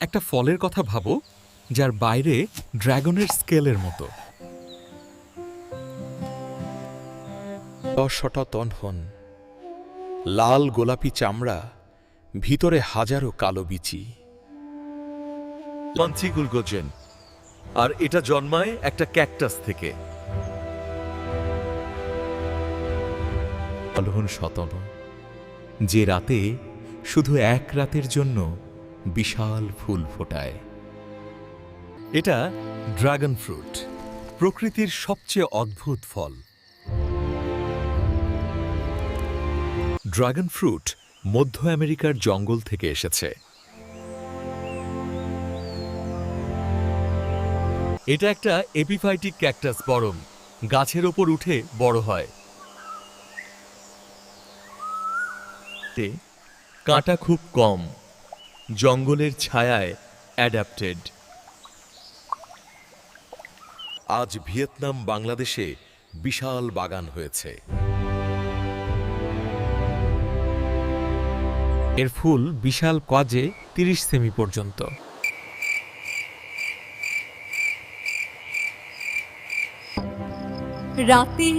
একটা ফলের কথা ভাবো যার বাইরে ড্রাগনের স্কেলের মতো। তনহন লাল গোলাপি চামড়া, ভিতরে হাজারো কালো বিচি। পাঞ্চিগুলগোজেন, আর এটা জন্মায় একটা ক্যাকটাস থেকে। অলহন শতন, যে রাতে শুধু এক রাতের জন্য বিশাল ফুল ফোটায়। এটা ড্রাগন ফ্রুট, প্রকৃতির সবচেয়ে অদ্ভুত ফল। ড্রাগন ফ্রুট মধ্য আমেরিকার জঙ্গল থেকে এসেছে। এটা একটা এপিফাইটিক ক্যাকটাস, বরং গাছের ওপর উঠে বড় হয়। কাঁটা খুব কম, জঙ্গলের ছায়ায় অ্যাডাপ্টেড। আজ ভিয়েতনাম, বাংলাদেশে বিশাল বাগান হয়েছে। এর ফুল বিশাল কজে 30 সেমি পর্যন্ত। রাতে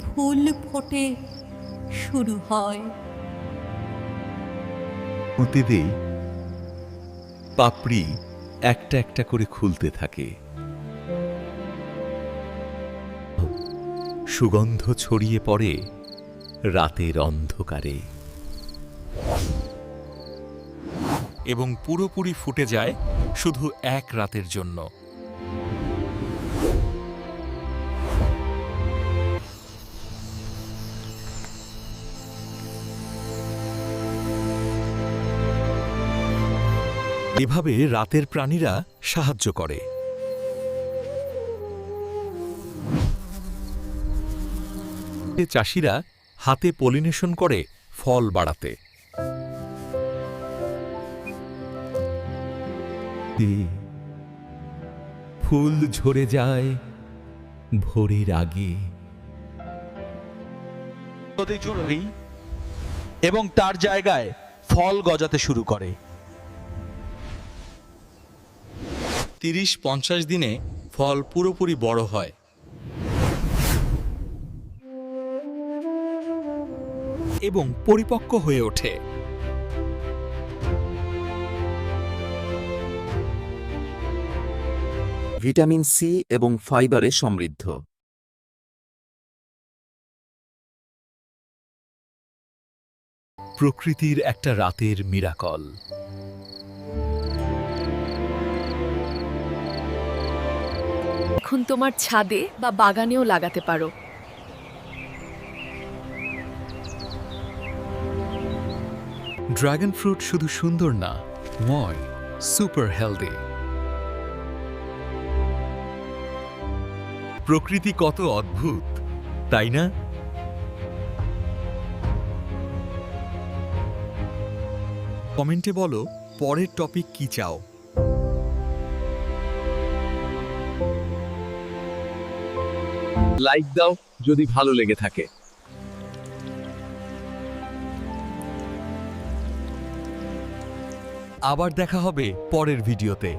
ফুল ফোটে শুরু হয়। প্রতিদিন পাপড়ি একটা একটা করে খুলতে থাকে, সুগন্ধ ছড়িয়ে পড়ে রাতের অন্ধকারে, এবং পুরোপুরি ফুটে যায় শুধু এক রাতের জন্য। এভাবে রাতের প্রাণীরা সাহায্য করে। চাষিরা হাতে পলিনেশন করে ফল বাড়াতে। ফুল ঝরে যায় ভোরের আগে। এবং তার জায়গায় ফল গজাতে শুরু করে। 30-50 দিনে ফল পুরোপুরি বড় হয়। এবং পরিপক্ক হয়ে ওঠে। ভিটামিন সি এবং ফাইবারে সমৃদ্ধ। প্রকৃতির একটা রাতের মিরাকল। এখন তোমার ছাদে বা বাগানেও লাগাতে পারো। ড্রাগন ফ্রুট শুধু সুন্দর না, নয়, সুপার হেলদি। প্রকৃতি কত অদ্ভুত, তাই না? কমেন্টে বলো পরের টপিক কি চাও। লাইক দাও যদি ভালো লেগে থাকে। আবার দেখা হবে পরের ভিডিওতে।